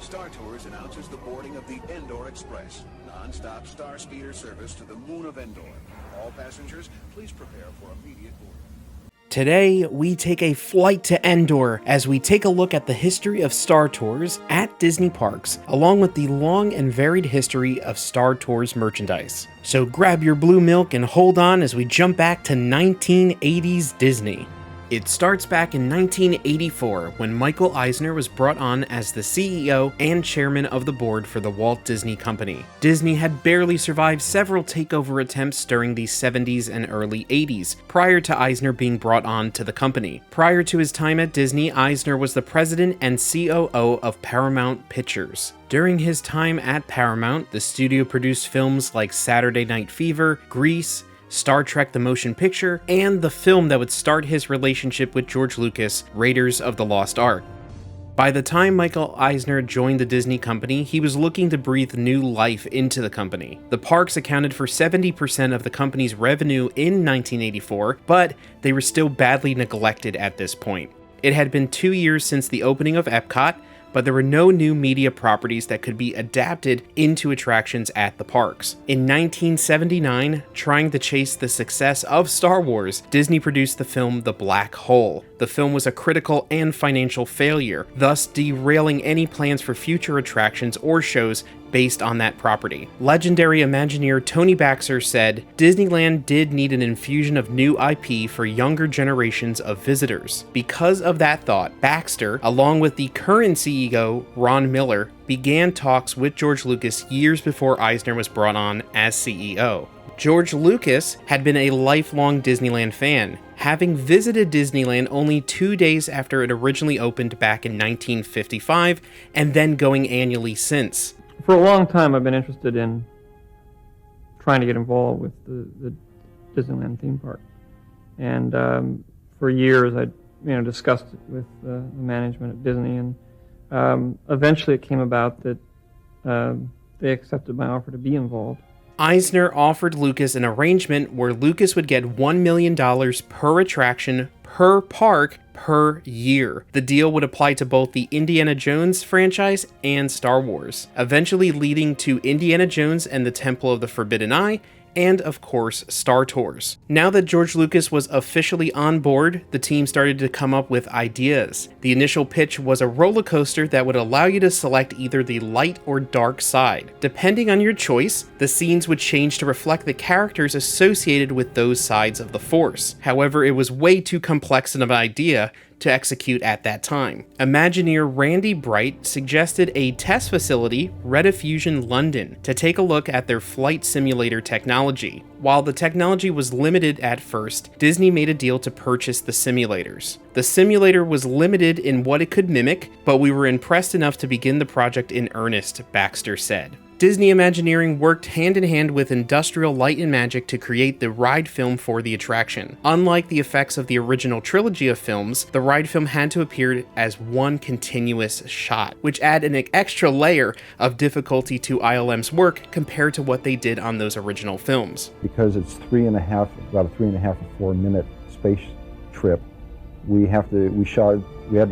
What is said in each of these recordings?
Star Tours announces the boarding of the Endor Express, non-stop star speeder service to the moon of Endor. All passengers, please prepare for immediate boarding. Today, we take a flight to Endor as we take a look at the history of Star Tours at Disney parks, along with the long and varied history of Star Tours merchandise. So grab your blue milk and hold on as we jump back to 1980s Disney. It starts back in 1984 when Michael Eisner was brought on as the CEO and chairman of the board for the Walt Disney Company. Disney had barely survived several takeover attempts during the 70s and early 80s, prior to Eisner being brought on to the company. Prior to his time at Disney, Eisner was the president and COO of Paramount Pictures. During his time at Paramount, the studio produced films like Saturday Night Fever, Grease, Star Trek the Motion Picture, and the film that would start his relationship with George Lucas, Raiders of the Lost Ark. By the time Michael Eisner joined the Disney company, he was looking to breathe new life into the company. The parks accounted for 70% of the company's revenue in 1984, but they were still badly neglected at this point. It had been 2 years since the opening of Epcot, but there were no new media properties that could be adapted into attractions at the parks. In 1979, trying to chase the success of Star Wars, Disney produced the film The Black Hole. The film was a critical and financial failure, thus derailing any plans for future attractions or shows based on that property. Legendary Imagineer Tony Baxter said, "Disneyland did need an infusion of new IP for younger generations of visitors." Because of that thought, Baxter, along with the current CEO, Ron Miller, began talks with George Lucas years before Eisner was brought on as CEO. George Lucas had been a lifelong Disneyland fan, having visited Disneyland only 2 days after it originally opened back in 1955, and then going annually since. For a long time, I've been interested in trying to get involved with the Disneyland theme park, and for years I, discussed it with the management at Disney, and eventually it came about that they accepted my offer to be involved. Eisner offered Lucas an arrangement where Lucas would get $1 million per attraction per park per year. The deal would apply to both the Indiana Jones franchise and Star Wars, eventually leading to Indiana Jones and the Temple of the Forbidden Eye, and of course, Star Tours. Now that George Lucas was officially on board, the team started to come up with ideas. The initial pitch was a roller coaster that would allow you to select either the light or dark side. Depending on your choice, the scenes would change to reflect the characters associated with those sides of the Force. However, it was way too complex of an idea to execute at that time. Imagineer Randy Bright suggested a test facility, Rediffusion London, to take a look at their flight simulator technology. While the technology was limited at first, Disney made a deal to purchase the simulators. The simulator was limited in what it could mimic, but we were impressed enough to begin the project in earnest, Baxter said. Disney Imagineering worked hand-in-hand with Industrial Light and Magic to create the ride film for the attraction. Unlike the effects of the original trilogy of films, the ride film had to appear as one continuous shot, which added an extra layer of difficulty to ILM's work compared to what they did on those original films. Because it's about a 3.5 to 4 minute space trip, we had to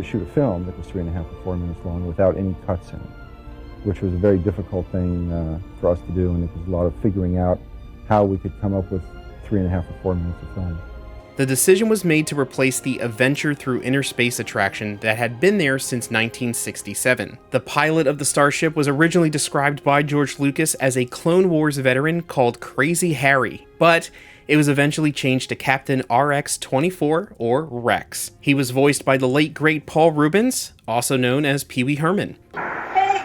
shoot a film that was 3.5 to 4 minutes long without any cuts in it, which was a very difficult thing for us to do, and it was a lot of figuring out how we could come up with 3.5 to 4 minutes of film. The decision was made to replace the Adventure Through Inner Space attraction that had been there since 1967. The pilot of the starship was originally described by George Lucas as a Clone Wars veteran called Crazy Harry, but it was eventually changed to Captain RX-24, or Rex. He was voiced by the late great Paul Reubens, also known as Pee Wee Herman. Hey,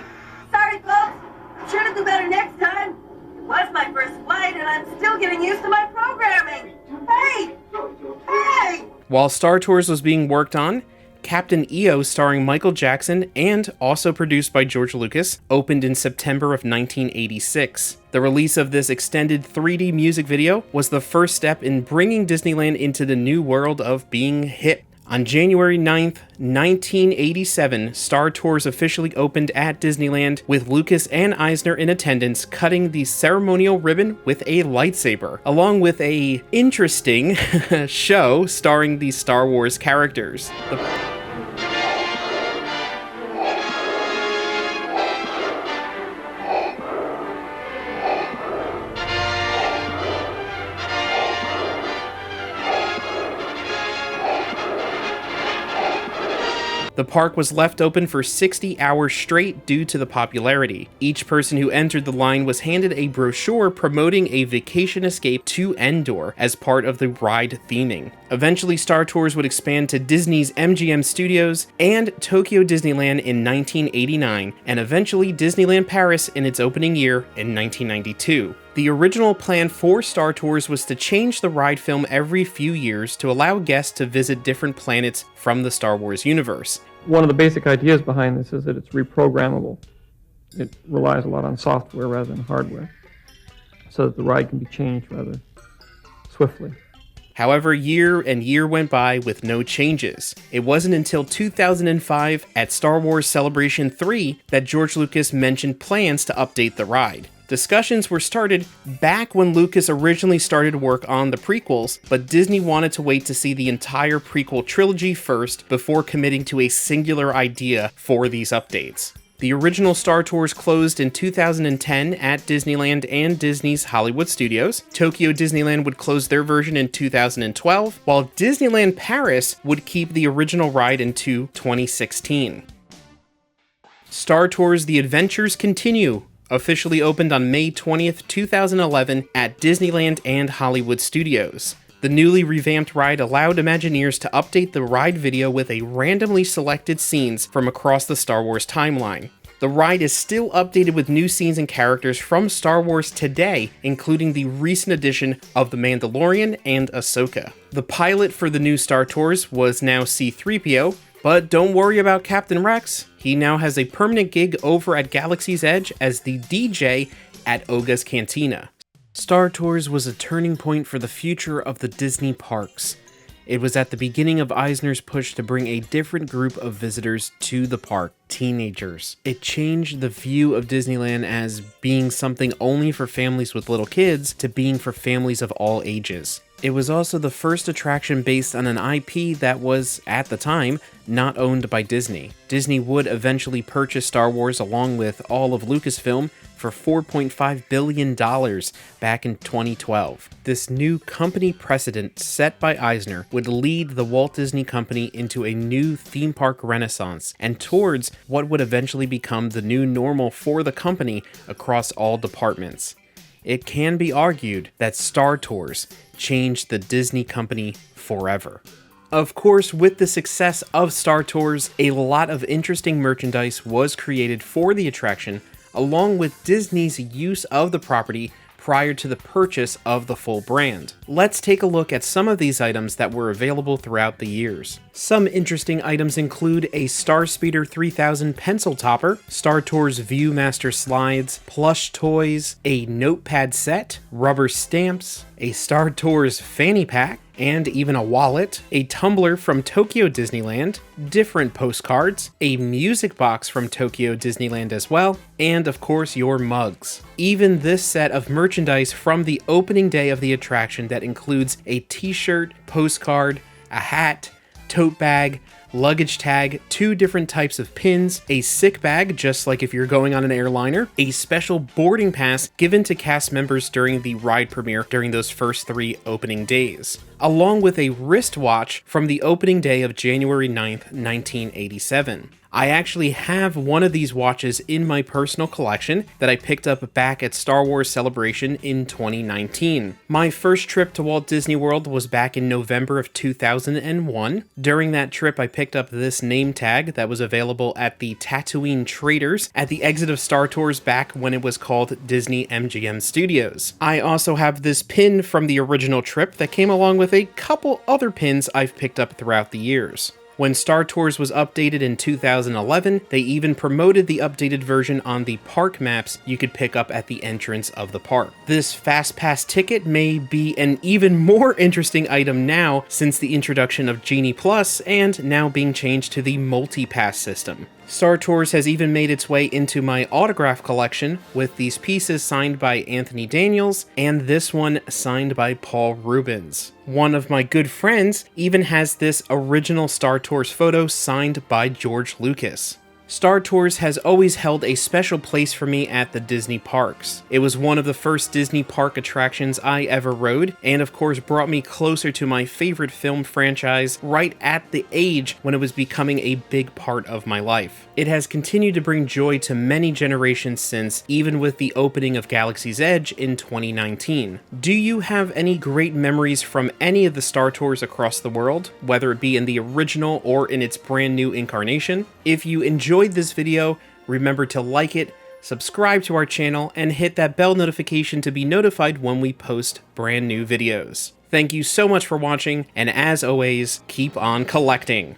sorry folks, I'm sure to do better next time. It was my first flight and I'm still getting used to my programming. Hey! While Star Tours was being worked on, Captain EO, starring Michael Jackson and also produced by George Lucas, opened in September of 1986. The release of this extended 3D music video was the first step in bringing Disneyland into the new world of being hip. On January 9th, 1987, Star Tours officially opened at Disneyland, with Lucas and Eisner in attendance cutting the ceremonial ribbon with a lightsaber, along with a interesting show starring the Star Wars characters. The park was left open for 60 hours straight due to the popularity. Each person who entered the line was handed a brochure promoting a vacation escape to Endor as part of the ride theming. Eventually, Star Tours would expand to Disney's MGM Studios and Tokyo Disneyland in 1989, and eventually Disneyland Paris in its opening year in 1992. The original plan for Star Tours was to change the ride film every few years to allow guests to visit different planets from the Star Wars universe. One of the basic ideas behind this is that it's reprogrammable. It relies a lot on software rather than hardware, so that the ride can be changed rather swiftly. However, year and year went by with no changes. It wasn't until 2005 at Star Wars Celebration 3 that George Lucas mentioned plans to update the ride. Discussions were started back when Lucas originally started work on the prequels, but Disney wanted to wait to see the entire prequel trilogy first before committing to a singular idea for these updates. The original Star Tours closed in 2010 at Disneyland and Disney's Hollywood Studios. Tokyo Disneyland would close their version in 2012, while Disneyland Paris would keep the original ride into 2016. Star Tours The Adventures Continue officially opened on May 20th, 2011 at Disneyland and Hollywood Studios. The newly revamped ride allowed Imagineers to update the ride video with a randomly selected scenes from across the Star Wars timeline. The ride is still updated with new scenes and characters from Star Wars today, including the recent addition of The Mandalorian and Ahsoka. The pilot for the new Star Tours was now C-3PO, but don't worry about Captain Rex. He now has a permanent gig over at Galaxy's Edge as the DJ at Oga's Cantina. Star Tours was a turning point for the future of the Disney parks. It was at the beginning of Eisner's push to bring a different group of visitors to the park, teenagers. It changed the view of Disneyland as being something only for families with little kids to being for families of all ages. It was also the first attraction based on an IP that was, at the time, not owned by Disney. Disney would eventually purchase Star Wars along with all of Lucasfilm for $4.5 billion back in 2012. This new company precedent set by Eisner would lead the Walt Disney Company into a new theme park renaissance and towards what would eventually become the new normal for the company across all departments. It can be argued that Star Tours changed the Disney company forever. Of course, with the success of Star Tours, a lot of interesting merchandise was created for the attraction, along with Disney's use of the property prior to the purchase of the full brand. Let's take a look at some of these items that were available throughout the years. Some interesting items include a Starspeeder 3000 pencil topper, Star Tours Viewmaster slides, plush toys, a notepad set, rubber stamps, a Star Tours fanny pack, and even a wallet, a tumbler from Tokyo Disneyland, different postcards, a music box from Tokyo Disneyland as well, and of course your mugs. Even this set of merchandise from the opening day of the attraction that includes a t-shirt, postcard, a hat, tote bag, luggage tag, 2 different types of pins, a sick bag just like if you're going on an airliner, a special boarding pass given to cast members during the ride premiere during those first 3 opening days, along with a wristwatch from the opening day of January 9th, 1987. I actually have one of these watches in my personal collection that I picked up back at Star Wars Celebration in 2019. My first trip to Walt Disney World was back in November of 2001. During that trip, I picked up this name tag that was available at the Tatooine Traders at the exit of Star Tours back when it was called Disney MGM Studios. I also have this pin from the original trip that came along with a couple other pins I've picked up throughout the years. When Star Tours was updated in 2011, they even promoted the updated version on the park maps you could pick up at the entrance of the park. This Fast Pass ticket may be an even more interesting item now since the introduction of Genie Plus and now being changed to the Multi-Pass system. Star Tours has even made its way into my autograph collection with these pieces signed by Anthony Daniels and this one signed by Paul Rubens. One of my good friends even has this original Star Tours photo signed by George Lucas. Star Tours has always held a special place for me at the Disney parks. It was one of the first Disney park attractions I ever rode, and of course brought me closer to my favorite film franchise right at the age when it was becoming a big part of my life. It has continued to bring joy to many generations since, even with the opening of Galaxy's Edge in 2019. Do you have any great memories from any of the Star Tours across the world, whether it be in the original or in its brand new incarnation? If you enjoyed this video, remember to like it, subscribe to our channel, and hit that bell notification to be notified when we post brand new videos. Thank you so much for watching, and as always, keep on collecting!